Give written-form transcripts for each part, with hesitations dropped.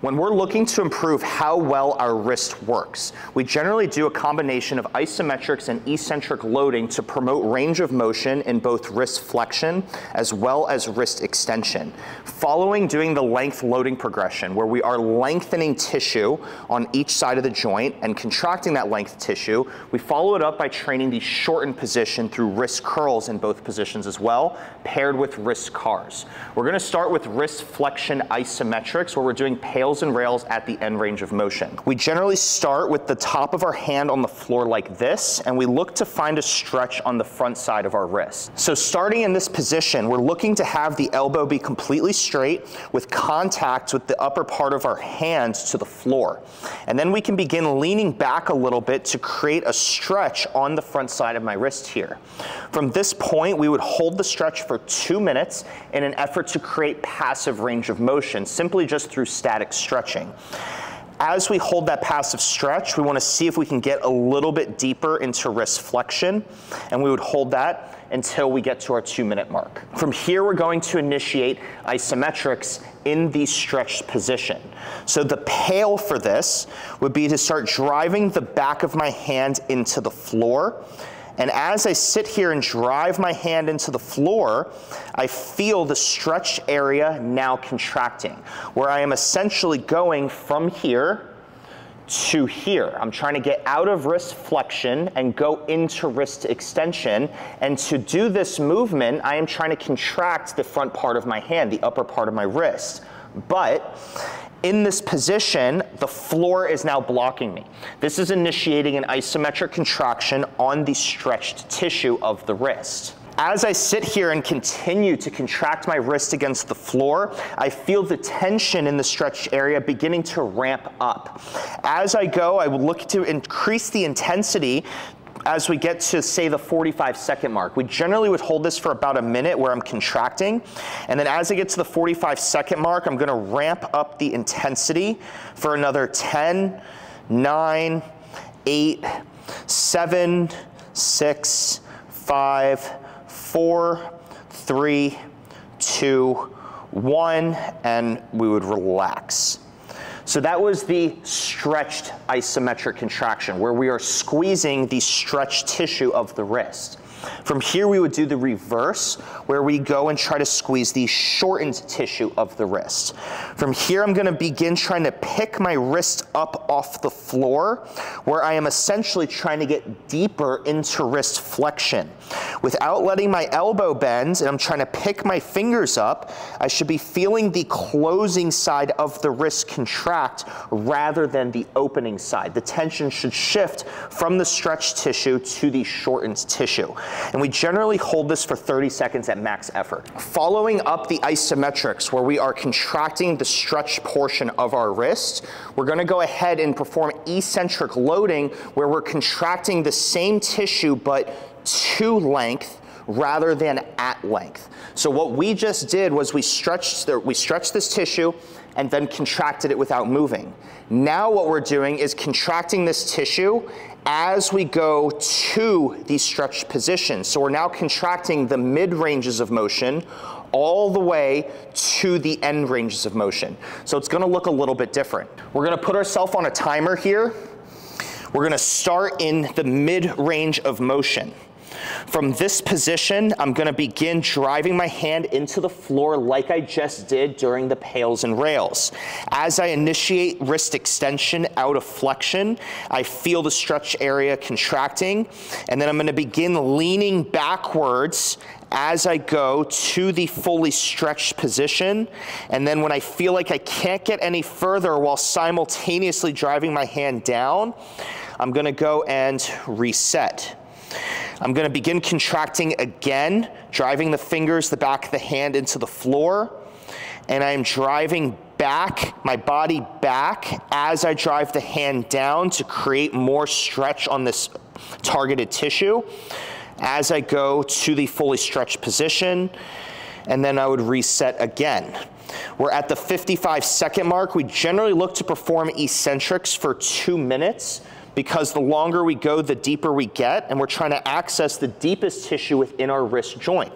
When we're looking to improve how well our wrist works, we generally do a combination of isometrics and eccentric loading to promote range of motion in both wrist flexion as well as wrist extension. Following doing the length loading progression, where we are lengthening tissue on each side of the joint and contracting that length tissue, we follow it up by training the shortened position through wrist curls in both positions as well, paired with wrist cars. We're going to start with wrist flexion isometrics, where we're doing pails and rails at the end range of motion. We generally start with the top of our hand on the floor like this, and we look to find a stretch on the front side of our wrist. So starting in this position, we're looking to have the elbow be completely straight with contact with the upper part of our hand to the floor. And then we can begin leaning back a little bit to create a stretch on the front side of my wrist here. From this point, we would hold the stretch for 2 minutes in an effort to create passive range of motion, simply just through static stretching. As we hold that passive stretch, we want to see if we can get a little bit deeper into wrist flexion, and we would hold that until we get to our 2-minute mark. From here, we're going to initiate isometrics in the stretched position. So the pail for this would be to start driving the back of my hand into the floor. And as I sit here and drive my hand into the floor, I feel the stretched area now contracting, where I am essentially going from here to here. I'm trying to get out of wrist flexion and go into wrist extension. And to do this movement, I am trying to contract the front part of my hand, the upper part of my wrist. But in this position, the floor is now blocking me. This is initiating an isometric contraction on the stretched tissue of the wrist. As I sit here and continue to contract my wrist against the floor, I feel the tension in the stretched area beginning to ramp up. As I go, I will look to increase the intensity as we get to, say, the 45-second mark. We generally would hold this for about a minute where I'm contracting. And then as I get to the 45-second mark, I'm gonna ramp up the intensity for another 10, 9, 8, 7, 6, 5, 4, 3, 2, 1, and we would relax. So that was the stretched isometric contraction, where we are squeezing the stretched tissue of the wrist. From here, we would do the reverse, where we go and try to squeeze the shortened tissue of the wrist. From here, I'm gonna begin trying to pick my wrist up off the floor, where I am essentially trying to get deeper into wrist flexion. Without letting my elbow bend, and I'm trying to pick my fingers up, I should be feeling the closing side of the wrist contract rather than the opening side. The tension should shift from the stretched tissue to the shortened tissue. And we generally hold this for 30 seconds at max effort. Following up the isometrics, where we are contracting the stretched portion of our wrist, we're gonna go ahead and perform eccentric loading, where we're contracting the same tissue but to length rather than at length. So what we just did was we stretched this tissue and then contracted it without moving. Now what we're doing is contracting this tissue as we go to the stretched position. So we're now contracting the mid ranges of motion all the way to the end ranges of motion. So it's gonna look a little bit different. We're gonna put ourselves on a timer here. We're gonna start in the mid range of motion. From this position, I'm gonna begin driving my hand into the floor like I just did during the pails and rails. As I initiate wrist extension out of flexion, I feel the stretch area contracting, and then I'm gonna begin leaning backwards as I go to the fully stretched position. And then when I feel like I can't get any further while simultaneously driving my hand down, I'm gonna go and reset. I'm gonna begin contracting again, driving the fingers, the back of the hand into the floor, and I'm driving back, my body back as I drive the hand down to create more stretch on this targeted tissue. As I go to the fully stretched position, and then I would reset again. We're at the 55-second mark. We generally look to perform eccentrics for 2 minutes, because the longer we go, the deeper we get, and we're trying to access the deepest tissue within our wrist joint.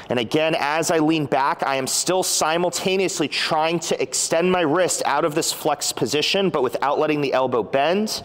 And again, as I lean back, I am still simultaneously trying to extend my wrist out of this flex position, but without letting the elbow bend.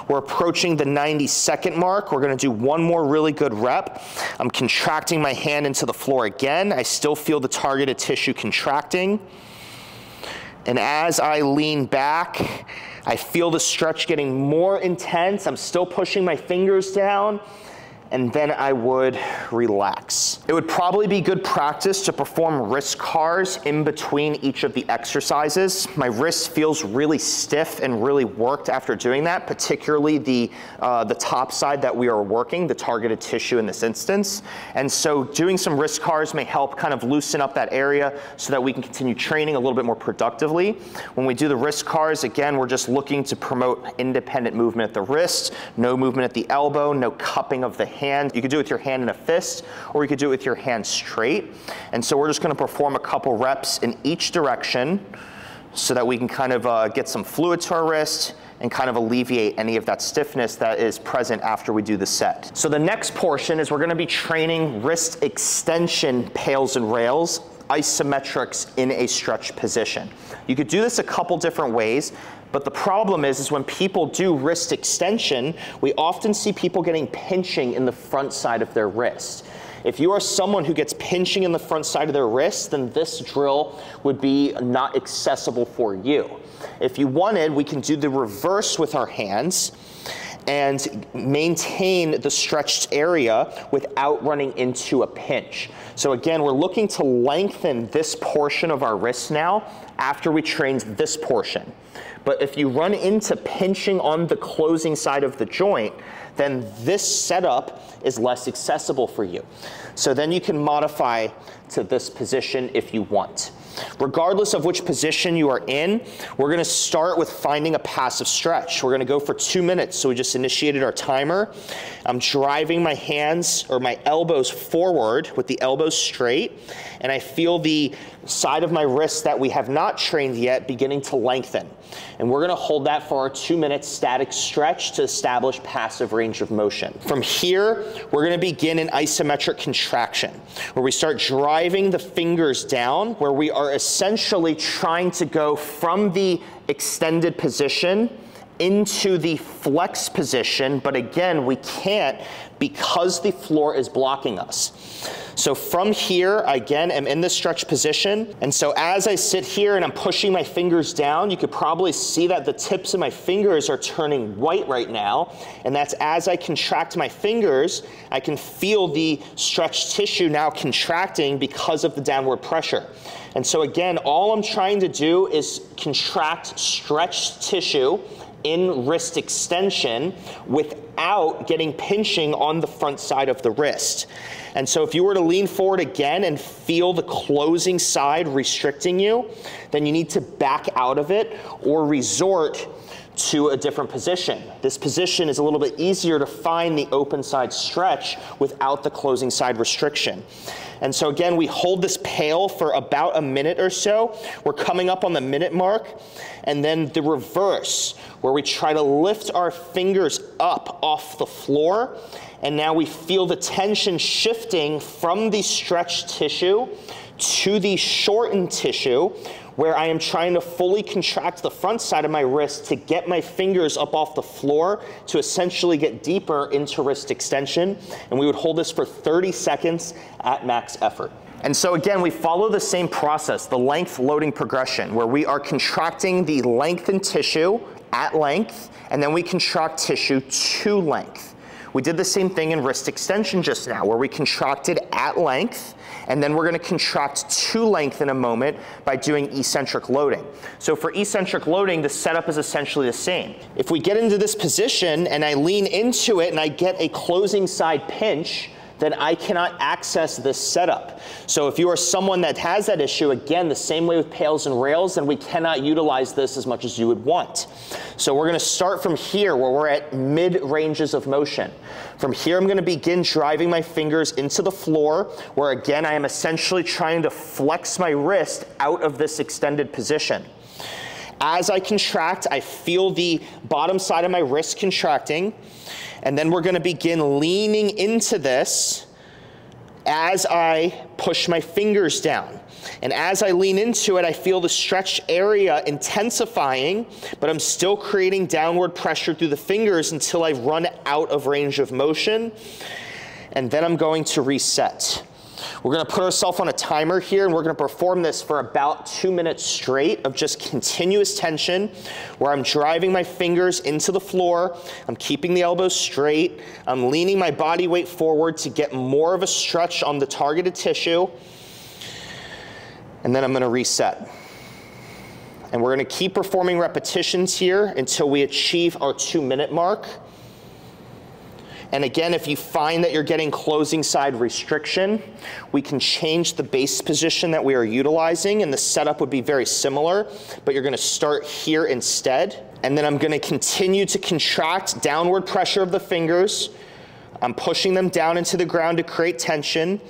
We're approaching the 90-second mark. We're gonna do one more really good rep. I'm contracting my hand into the floor again. I still feel the targeted tissue contracting. And as I lean back, I feel the stretch getting more intense. I'm still pushing my fingers down, and then I would relax. It would probably be good practice to perform wrist cars in between each of the exercises. My wrist feels really stiff and really worked after doing that, particularly the top side that we are working, the targeted tissue in this instance. And so doing some wrist cars may help kind of loosen up that area so that we can continue training a little bit more productively. When we do the wrist cars, again, we're just looking to promote independent movement at the wrist, no movement at the elbow, no cupping of the hand. You could do it with your hand in a fist, or you could do it with your hand straight. And so we're just gonna perform a couple reps in each direction so that we can kind of get some fluid to our wrist and kind of alleviate any of that stiffness that is present after we do the set. So the next portion is we're gonna be training wrist extension pails and rails, isometrics in a stretch position. You could do this a couple different ways, but the problem is when people do wrist extension, we often see people getting pinching in the front side of their wrist. If you are someone who gets pinching in the front side of their wrist, then this drill would be not accessible for you. If you wanted, we can do the reverse with our hands and maintain the stretched area without running into a pinch. So again, we're looking to lengthen this portion of our wrist now after we trained this portion. But if you run into pinching on the closing side of the joint, then this setup is less accessible for you. So then you can modify to this position if you want. Regardless of which position you are in, we're gonna start with finding a passive stretch. We're gonna go for 2 minutes, so we just initiated our timer. I'm driving my hands or my elbows forward with the elbows straight, and I feel the side of my wrist that we have not trained yet beginning to lengthen. And we're gonna hold that for our 2-minute static stretch to establish passive range of motion. From here, we're gonna begin an isometric contraction, where we start driving the fingers down, where we are essentially trying to go from the extended position into the flex position, but again, we can't because the floor is blocking us. So from here, again, I'm in this stretch position, and so as I sit here and I'm pushing my fingers down, you could probably see that the tips of my fingers are turning white right now, and that's as I contract my fingers, I can feel the stretched tissue now contracting because of the downward pressure. And so again, all I'm trying to do is contract stretched tissue in wrist extension without getting pinching on the front side of the wrist. And so if you were to lean forward again and feel the closing side restricting you, then you need to back out of it or resort to a different position. This position is a little bit easier to find the open side stretch without the closing side restriction. And so again, we hold this pail for about a minute or so. We're coming up on the minute mark. And then the reverse, where we try to lift our fingers up off the floor. And now we feel the tension shifting from the stretched tissue to the shortened tissue, where I am trying to fully contract the front side of my wrist to get my fingers up off the floor to essentially get deeper into wrist extension. And we would hold this for 30 seconds at max effort. And so again, we follow the same process, the length loading progression, where we are contracting the lengthened tissue at length, and then we contract tissue to length. We did the same thing in wrist extension just now, where we contracted at length, and then we're gonna contract to length in a moment by doing eccentric loading. So for eccentric loading, the setup is essentially the same. If we get into this position and I lean into it and I get a closing side pinch, then I cannot access this setup. So if you are someone that has that issue, again, the same way with pails and rails, then we cannot utilize this as much as you would want. So we're gonna start from here where we're at mid ranges of motion. From here, I'm gonna begin driving my fingers into the floor, where again, I am essentially trying to flex my wrist out of this extended position. As I contract, I feel the bottom side of my wrist contracting, and then we're gonna begin leaning into this as I push my fingers down. And as I lean into it, I feel the stretch area intensifying, but I'm still creating downward pressure through the fingers until I run out of range of motion. And then I'm going to reset. We're gonna put ourselves on a timer here, and we're gonna perform this for about 2 minutes straight of just continuous tension, where I'm driving my fingers into the floor, I'm keeping the elbows straight, I'm leaning my body weight forward to get more of a stretch on the targeted tissue, and then I'm gonna reset. And we're gonna keep performing repetitions here until we achieve our 2-minute mark. And again, if you find that you're getting closing side restriction, we can change the base position that we are utilizing, and the setup would be very similar, but you're gonna start here instead. And then I'm gonna continue to contract downward pressure of the fingers. I'm pushing them down into the ground to create tension,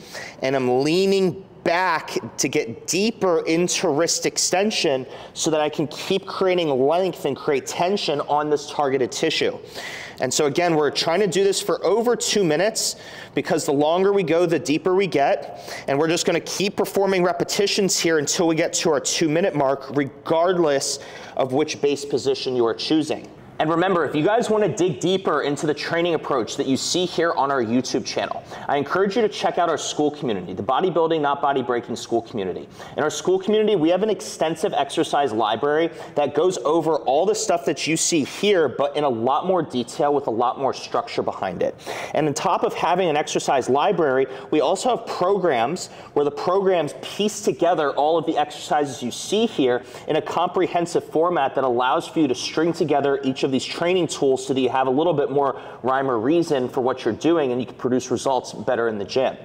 and I'm leaning back to get deeper into wrist extension so that I can keep creating length and create tension on this targeted tissue. And so again, we're trying to do this for over 2 minutes, because the longer we go, the deeper we get. And we're just gonna keep performing repetitions here until we get to our 2-minute mark, regardless of which base position you are choosing. And remember, if you guys want to dig deeper into the training approach that you see here on our YouTube channel, I encourage you to check out our school community, the Bodybuilding Not Body Breaking School community. In our school community, we have an extensive exercise library that goes over all the stuff that you see here, but in a lot more detail with a lot more structure behind it. And on top of having an exercise library, we also have programs where the programs piece together all of the exercises you see here in a comprehensive format that allows for you to string together each of these training tools so that you have a little bit more rhyme or reason for what you're doing, and you can produce results better in the gym.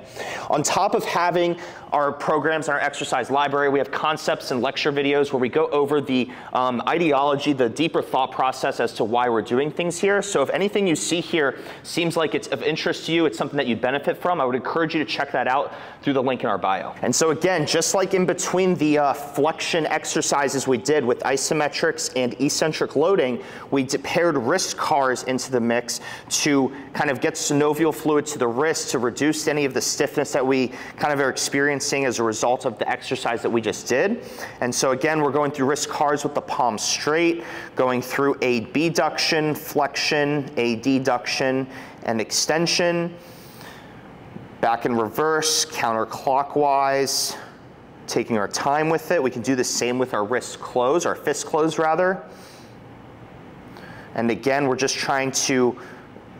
On top of having our programs and our exercise library, we have concepts and lecture videos where we go over the ideology, the deeper thought process as to why we're doing things here. So if anything you see here seems like it's of interest to you, it's something that you'd benefit from, I would encourage you to check that out through the link in our bio. And so again, just like in between the flexion exercises we did with isometrics and eccentric loading, we paired wrist cars into the mix to kind of get synovial fluid to the wrist to reduce any of the stiffness that we kind of are experiencing as a result of the exercise that we just did. And so again, we're going through wrist cars with the palm straight, going through a abduction, flexion, a deduction, and extension. Back in reverse, counterclockwise, taking our time with it. We can do the same with our wrist close, our fist close rather. And again, we're just trying to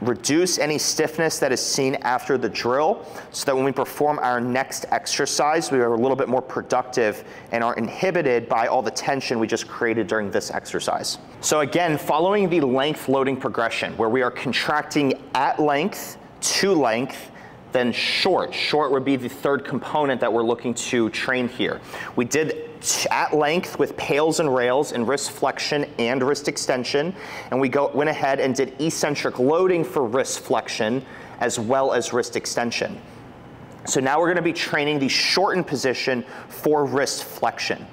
reduce any stiffness that is seen after the drill so that when we perform our next exercise, we are a little bit more productive and are inhibited by all the tension we just created during this exercise. So again, following the length loading progression, where we are contracting at length to length, then short. Short would be the third component that we're looking to train here. We did at length with pails and rails in wrist flexion and wrist extension, and we went ahead and did eccentric loading for wrist flexion as well as wrist extension. So now we're going to be training the shortened position for wrist flexion.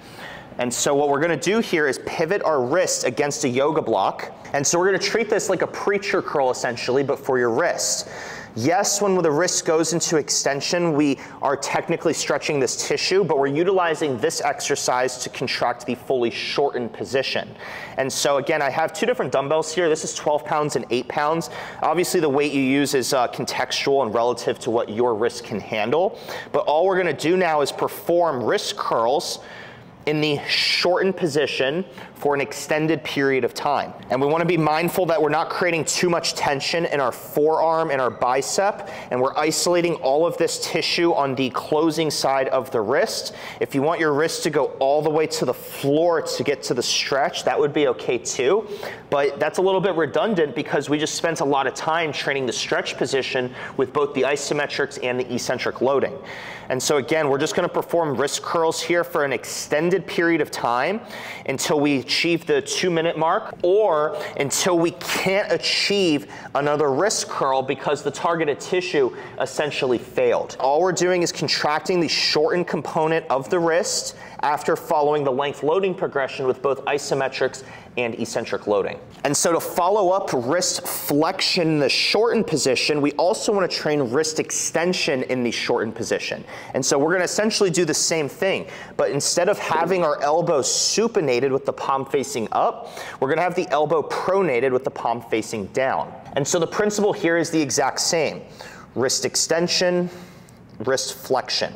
And so what we're going to do here is pivot our wrist against a yoga block. And so we're going to treat this like a preacher curl essentially, but for your wrist. Yes, when the wrist goes into extension, we are technically stretching this tissue, but we're utilizing this exercise to contract the fully shortened position. And so again, I have two different dumbbells here. This is 12 pounds and 8 pounds. Obviously the weight you use is contextual and relative to what your wrist can handle. But all we're gonna do now is perform wrist curls in the shortened position for an extended period of time. And we wanna be mindful that we're not creating too much tension in our forearm and our bicep, and we're isolating all of this tissue on the closing side of the wrist. If you want your wrist to go all the way to the floor to get to the stretch, that would be okay too. But that's a little bit redundant because we just spent a lot of time training the stretch position with both the isometrics and the eccentric loading. And so again, we're just gonna perform wrist curls here for an extended period of time until we achieve the 2-minute mark, or until we can't achieve another wrist curl because the targeted tissue essentially failed. All we're doing is contracting the shortened component of the wrist after following the length loading progression with both isometrics and eccentric loading. And so to follow up wrist flexion in the shortened position, we also want to train wrist extension in the shortened position. And so we're going to essentially do the same thing, but instead of having our elbow supinated with the palm facing up, we're going to have the elbow pronated with the palm facing down. And so the principle here is the exact same. Wrist extension, wrist flexion.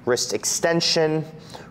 Wrist extension,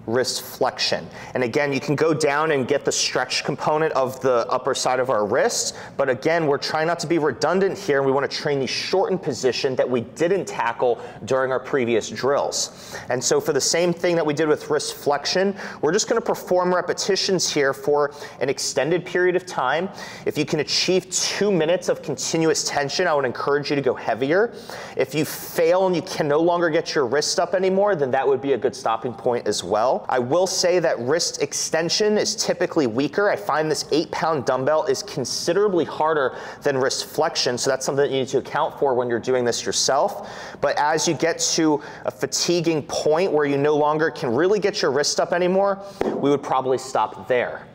wrist flexion. And again, you can go down and get the stretch component of the upper side of our wrist, but again, we're trying not to be redundant here, and we want to train the shortened position that we didn't tackle during our previous drills. And so for the same thing that we did with wrist flexion, we're just going to perform repetitions here for an extended period of time. If you can achieve 2 minutes of continuous tension, I would encourage you to go heavier. If you fail and you can no longer get your wrist up anymore, then that would be a good stopping point as well. I will say that wrist extension is typically weaker. I find this 8-pound dumbbell is considerably harder than wrist flexion, so that's something that you need to account for when you're doing this yourself. But as you get to a fatiguing point where you no longer can really get your wrist up anymore, we would probably stop there.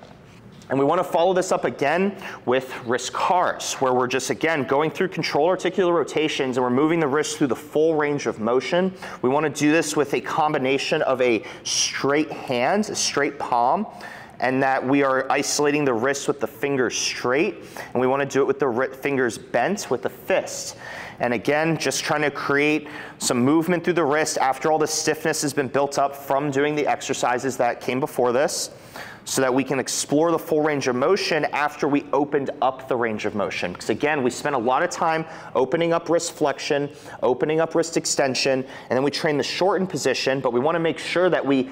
And we want to follow this up again with wrist cars, where we're just, again, going through control articular rotations and we're moving the wrist through the full range of motion. We want to do this with a combination of a straight hand, a straight palm, and that we are isolating the wrist with the fingers straight, and we want to do it with the fingers bent with the fist. And again, just trying to create some movement through the wrist after all the stiffness has been built up from doing the exercises that came before this, so that we can explore the full range of motion after we opened up the range of motion. Because again, we spent a lot of time opening up wrist flexion, opening up wrist extension, and then we train the shortened position, but we want to make sure that we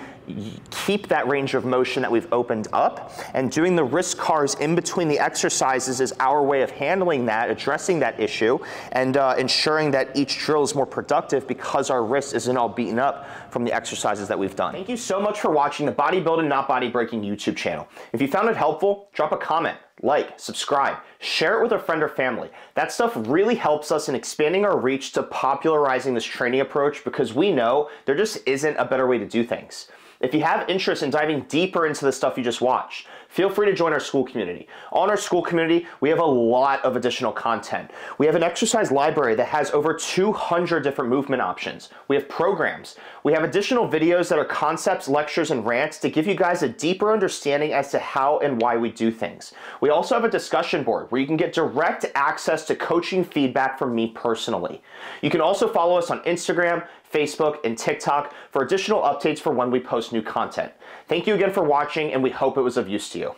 keep that range of motion that we've opened up, and doing the wrist cars in between the exercises is our way of handling that, addressing that issue, and ensuring that each drill is more productive because our wrist isn't all beaten up from the exercises that we've done. Thank you so much for watching the Bodybuilding Not Bodybreaking YouTube channel. If you found it helpful, drop a comment, like, subscribe, share it with a friend or family. That stuff really helps us in expanding our reach to popularizing this training approach, because we know there just isn't a better way to do things. If you have interest in diving deeper into the stuff you just watched, feel free to join our school community. On our school community, we have a lot of additional content. We have an exercise library that has over 200 different movement options. We have programs. We have additional videos that are concepts, lectures, and rants to give you guys a deeper understanding as to how and why we do things. We also have a discussion board where you can get direct access to coaching feedback from me personally. You can also follow us on Instagram, Facebook, and TikTok for additional updates for when we post new content. Thank you again for watching, and we hope it was of use to you.